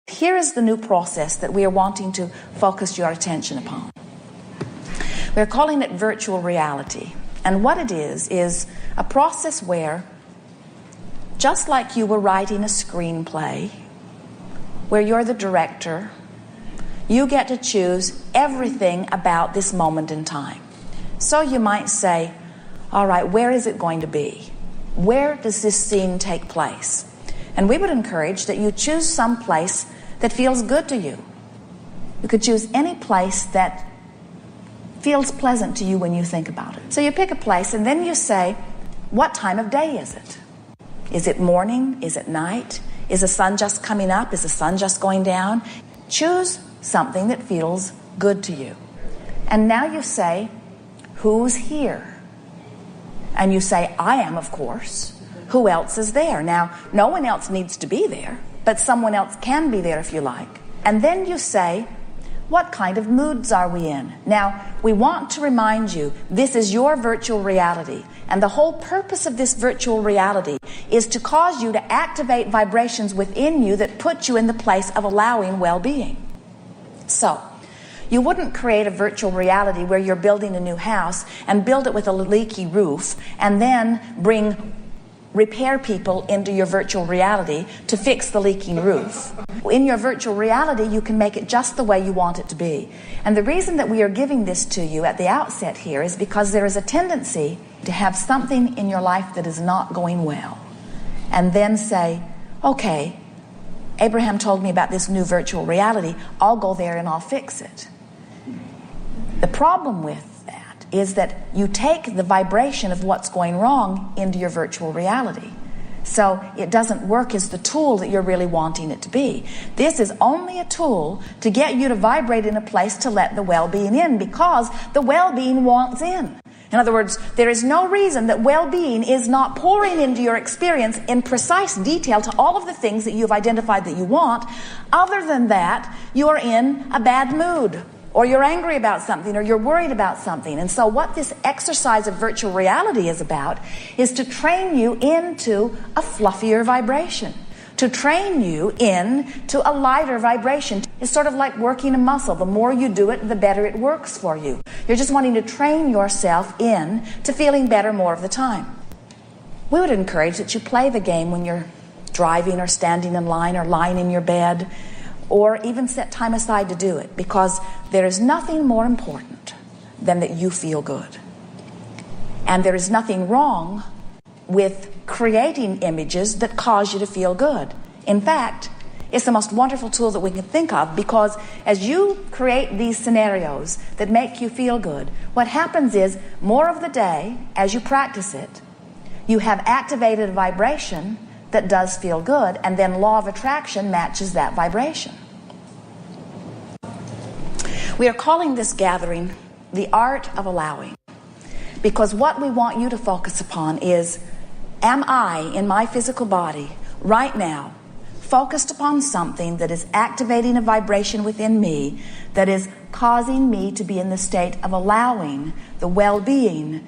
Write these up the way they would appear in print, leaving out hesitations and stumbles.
Here is the new process that we are wanting to focus your attention upon. We're calling it virtual reality. And what it is a process where, just like you were writing a screenplay, where you're the director, you get to choose everything about this moment in time. So you might say, all right, where is it going to be? Where does this scene take place? And we would encourage that you choose some place that feels good to you. You could choose any place that feels pleasant to you when you think about it. So you pick a place and then you say, what time of day is it? Is it morning? Is it night? Is the sun just coming up? Is the sun just going down? Choose something that feels good to you. And now you say, who's here? And you say, I am, of course. Who else is there? Now, no one else needs to be there, but someone else can be there if you like. And then you say, what kind of moods are we in? Now, we want to remind you, this is your virtual reality. And the whole purpose of this virtual reality is to cause you to activate vibrations within you that put you in the place of allowing well-being. So, you wouldn't create a virtual reality where you're building a new house and build it with a leaky roof and then bring repair people into your virtual reality to fix the leaking roof. In your virtual reality, you can make it just the way you want it to be. And the reason that we are giving this to you at the outset here is because there is a tendency to have something in your life that is not going well. And then say, okay, Abraham told me about this new virtual reality. I'll go there and I'll fix it. The problem with that is that you take the vibration of what's going wrong into your virtual reality. So it doesn't work as the tool that you're really wanting it to be. This is only a tool to get you to vibrate in a place to let the well-being in, because the well-being wants in. In other words, there is no reason that well-being is not pouring into your experience in precise detail to all of the things that you've identified that you want. Other than that, you're in a bad mood, or you're angry about something, or you're worried about something. And so what this exercise of virtual reality is about is to train you into a fluffier vibration, to train you into a lighter vibration. It's sort of like working a muscle. The more you do it, the better it works for you. You're just wanting to train yourself in to feeling better more of the time. We would encourage that you play the game when you're driving or standing in line or lying in your bed, or even set time aside to do it, because there is nothing more important than that you feel good. And there is nothing wrong with creating images that cause you to feel good. In fact, it's the most wonderful tool that we can think of, because as you create these scenarios that make you feel good, what happens is, more of the day, as you practice it, you have activated a vibration that does feel good, and then law of attraction matches that vibration. We are calling this gathering the art of allowing, because what we want you to focus upon is, am I in my physical body right now focused upon something that is activating a vibration within me that is causing me to be in the state of allowing the well-being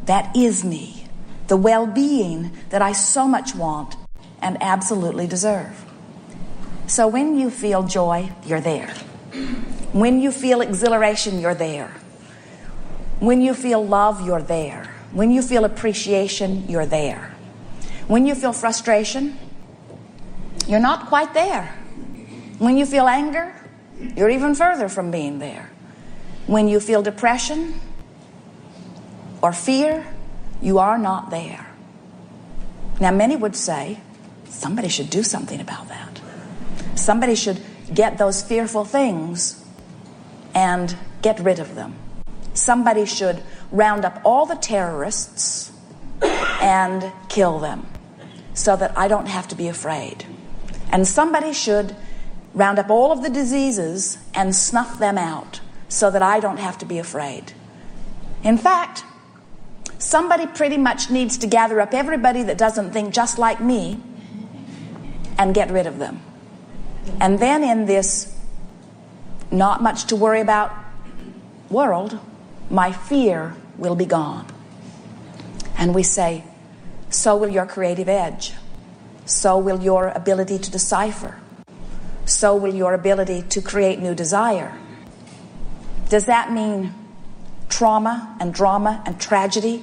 that is me, the well-being that I so much want and absolutely deserve. So when you feel joy, you're there. When you feel exhilaration, you're there. When you feel love, you're there. When you feel appreciation, you're there. When you feel frustration, you're not quite there. When you feel anger, you're even further from being there. When you feel depression or fear, you are not there. Now, many would say, somebody should do something about that. Somebody should get those fearful things and get rid of them. Somebody should round up all the terrorists and kill them so that I don't have to be afraid. And somebody should round up all of the diseases and snuff them out so that I don't have to be afraid. In fact, somebody pretty much needs to gather up everybody that doesn't think just like me and get rid of them. And then in this not much to worry about world, my fear will be gone. And we say, so will your creative edge. So will your ability to decipher. so will your ability to create new desire. Does that mean trauma and drama and tragedy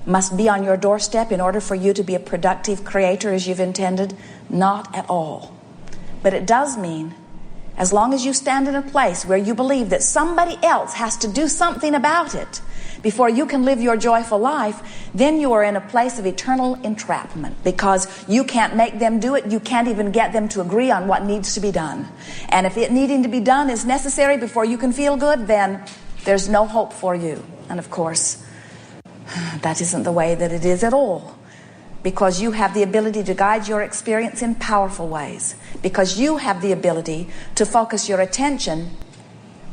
must be on your doorstep in order for you to be a productive creator as you've intended? Not at all. But it does mean, as long as you stand in a place where you believe that somebody else has to do something about it before you can live your joyful life, then you are in a place of eternal entrapment, because you can't make them do it. You can't even get them to agree on what needs to be done. And if it needing to be done is necessary before you can feel good, then there's no hope for you. And of course, that isn't the way that it is at all, because you have the ability to guide your experience in powerful ways, because you have the ability to focus your attention,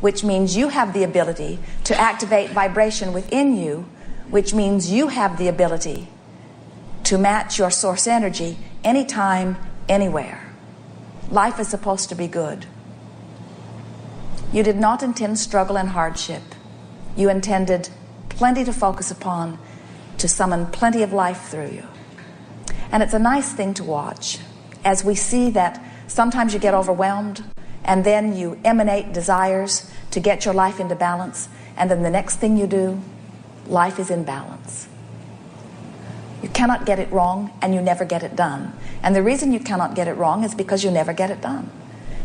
which means you have the ability to activate vibration within you, which means you have the ability to match your source energy anytime, anywhere. Life is supposed to be good. You did not intend struggle and hardship. You intended plenty to focus upon, to summon plenty of life through you. And it's a nice thing to watch as we see that sometimes you get overwhelmed, and then you emanate desires to get your life into balance, and then the next thing you do, life is in balance. You cannot get it wrong, and you never get it done. And the reason you cannot get it wrong is because you never get it done.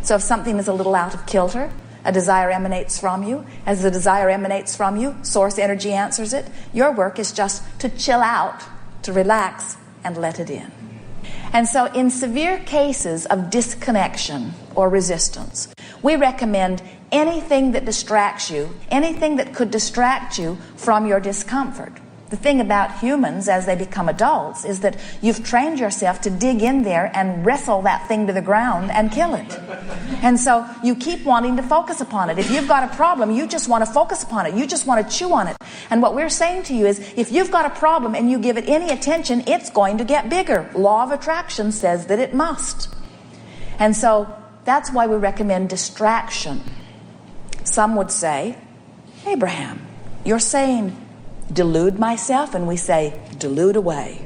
So if something is a little out of kilter, a desire emanates from you. As the desire emanates from you, source energy answers it. Your work is just to chill out, to relax, and let it in. And so in severe cases of disconnection or resistance, we recommend anything that distracts you, anything that could distract you from your discomfort. The thing about humans as they become adults is that you've trained yourself to dig in there and wrestle that thing to the ground and kill it. And so you keep wanting to focus upon it. If you've got a problem, you just want to focus upon it. You just want to chew on it. And what we're saying to you is, if you've got a problem and you give it any attention, it's going to get bigger. Law of attraction says that it must. And so that's why we recommend distraction. Some would say, Abraham, you're saying delude myself, and we say delude away.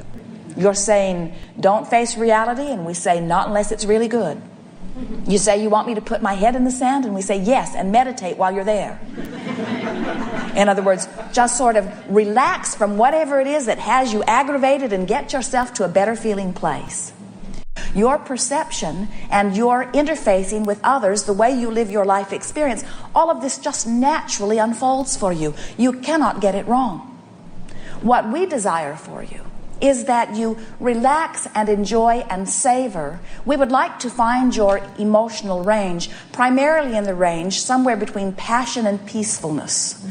You're saying don't face reality, and we say not unless it's really good. You say you want me to put my head in the sand, and we say yes, and meditate while you're there. In other words, just sort of relax from whatever it is that has you aggravated and get yourself to a better feeling place. Your perception and your interfacing with others, the way you live your life experience, all of this just naturally unfolds for you. You cannot get it wrong. What we desire for you is that you relax and enjoy and savor. We would like to find your emotional range, primarily in the range somewhere between passion and peacefulness.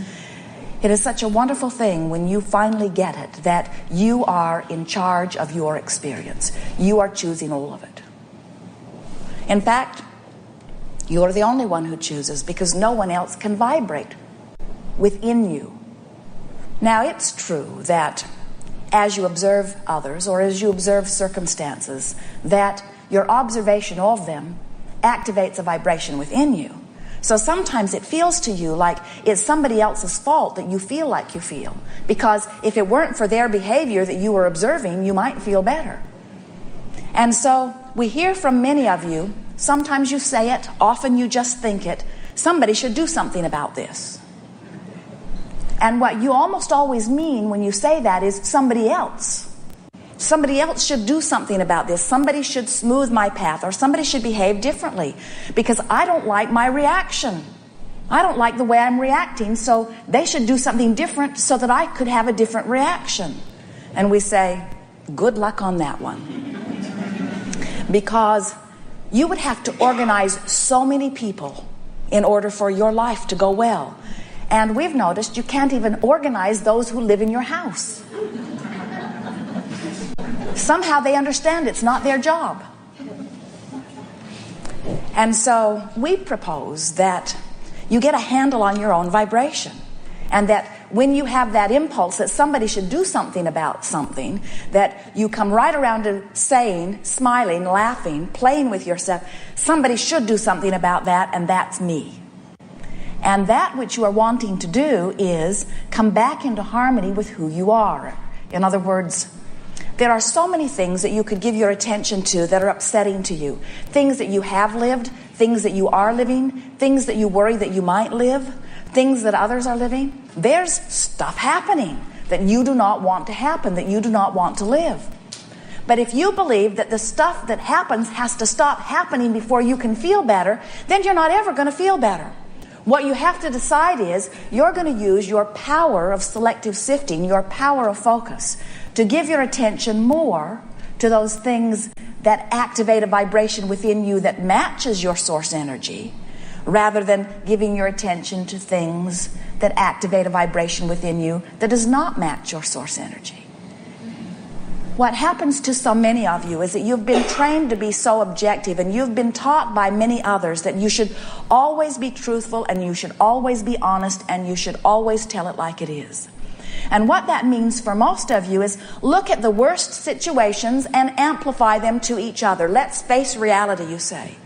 It is such a wonderful thing when you finally get it, that you are in charge of your experience. You are choosing all of it. In fact, you're the only one who chooses, because no one else can vibrate within you. Now, it's true that as you observe others, or as you observe circumstances, that your observation of them activates a vibration within you. So sometimes it feels to you like it's somebody else's fault that you feel like you feel, because if it weren't for their behavior that you were observing, you might feel better. And so we hear from many of you, sometimes you say it, often you just think it, somebody should do something about this. And what you almost always mean when you say that is somebody else. Somebody else should do something about this. Somebody should smooth my path, or somebody should behave differently, because I don't like my reaction. I don't like the way I'm reacting, so they should do something different so that I could have a different reaction. And we say, good luck on that one. Because you would have to organize so many people in order for your life to go well. And we've noticed you can't even organize those who live in your house. Somehow they understand it's not their job. And so we propose that you get a handle on your own vibration, and that when you have that impulse that somebody should do something about something, that you come right around to saying, smiling, laughing, playing with yourself, somebody should do something about that, and that's me. And that which you are wanting to do is come back into harmony with who you are. In other words, there are so many things that you could give your attention to that are upsetting to you. Things that you have lived, things that you are living, things that you worry that you might live, things that others are living. There's stuff happening that you do not want to happen, that you do not want to live. But if you believe that the stuff that happens has to stop happening before you can feel better, then you're not ever going to feel better. What you have to decide is you're going to use your power of selective sifting, your power of focus, to give your attention more to those things that activate a vibration within you that matches your source energy, rather than giving your attention to things that activate a vibration within you that does not match your source energy. What happens to so many of you is that you've been trained to be so objective, and you've been taught by many others that you should always be truthful, and you should always be honest, and you should always tell it like it is. And what that means for most of you is look at the worst situations and amplify them to each other. Let's face reality, you say.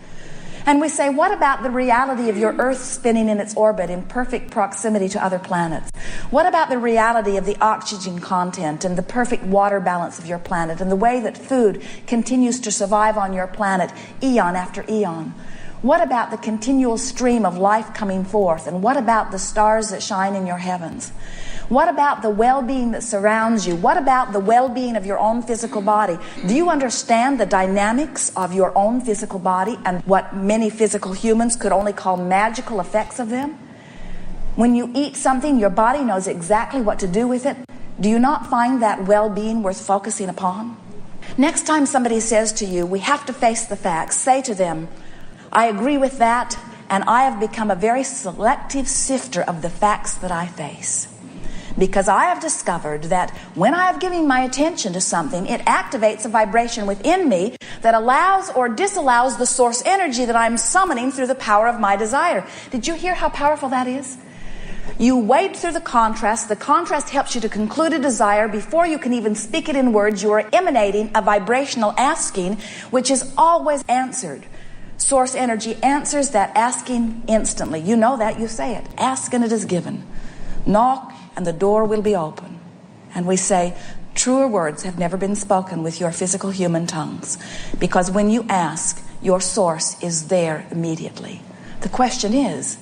And we say, what about the reality of your Earth spinning in its orbit in perfect proximity to other planets? What about the reality of the oxygen content and the perfect water balance of your planet and the way that food continues to survive on your planet eon after eon? What about the continual stream of life coming forth? And what about the stars that shine in your heavens? What about the well-being that surrounds you? What about the well-being of your own physical body? Do you understand the dynamics of your own physical body and what many physical humans could only call magical effects of them? When you eat something, your body knows exactly what to do with it. Do you not find that well-being worth focusing upon? Next time somebody says to you, we have to face the facts, say to them, I agree with that, and I have become a very selective sifter of the facts that I face. Because I have discovered that when I have given my attention to something, it activates a vibration within me that allows or disallows the source energy that I'm summoning through the power of my desire. Did you hear how powerful that is? You wade through the contrast. The contrast helps you to conclude a desire before you can even speak it in words. You are emanating a vibrational asking, which is always answered. Source energy answers that asking instantly. You know that. You say it. Ask and it is given. Knock and the door will be open. And we say, truer words have never been spoken with your physical human tongues. Because when you ask, your source is there immediately. The question is,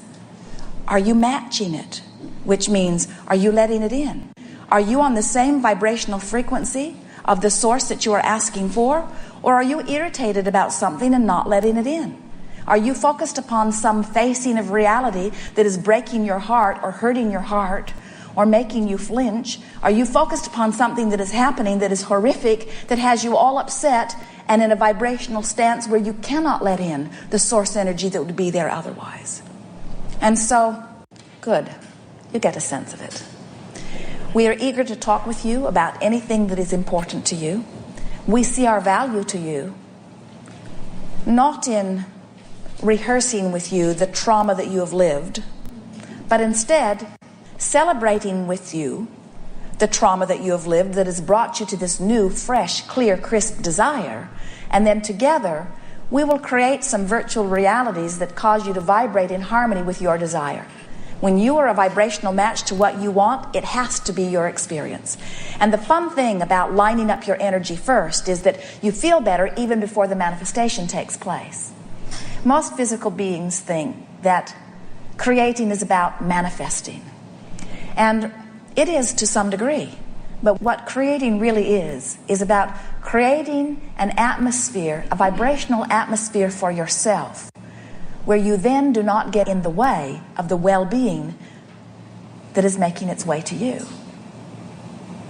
are you matching it? Which means, are you letting it in? Are you on the same vibrational frequency of the source that you are asking for? Or are you irritated about something and not letting it in? Are you focused upon some facing of reality that is breaking your heart or hurting your heart or making you flinch? Are you focused upon something that is happening that is horrific, that has you all upset and in a vibrational stance where you cannot let in the source energy that would be there otherwise? And so, good, you get a sense of it. We are eager to talk with you about anything that is important to you. We see our value to you, not in rehearsing with you the trauma that you have lived, but instead celebrating with you the trauma that you have lived that has brought you to this new, fresh, clear, crisp desire. And then together, we will create some virtual realities that cause you to vibrate in harmony with your desire. When you are a vibrational match to what you want, it has to be your experience. And the fun thing about lining up your energy first is that you feel better even before the manifestation takes place. Most physical beings think that creating is about manifesting. And it is to some degree. But what creating really is about creating an atmosphere, a vibrational atmosphere for yourself, where you then do not get in the way of the well-being that is making its way to you.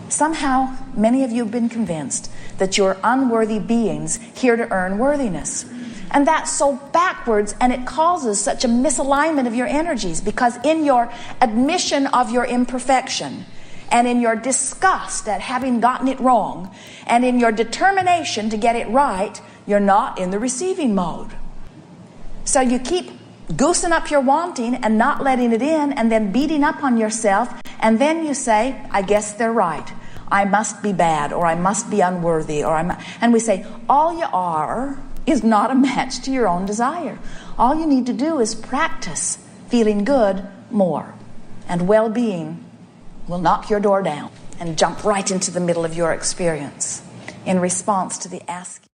Somehow, many of you have been convinced that you're unworthy beings here to earn worthiness. And that's so backwards, and it causes such a misalignment of your energies, because in your admission of your imperfection, and in your disgust at having gotten it wrong, and in your determination to get it right, you're not in the receiving mode. So you keep goosing up your wanting and not letting it in, and then beating up on yourself, and then you say, I guess they're right. I must be bad, or I must be unworthy, and we say, all you are is not a match to your own desire. All you need to do is practice feeling good more, and well-being will knock your door down and jump right into the middle of your experience in response to the asking.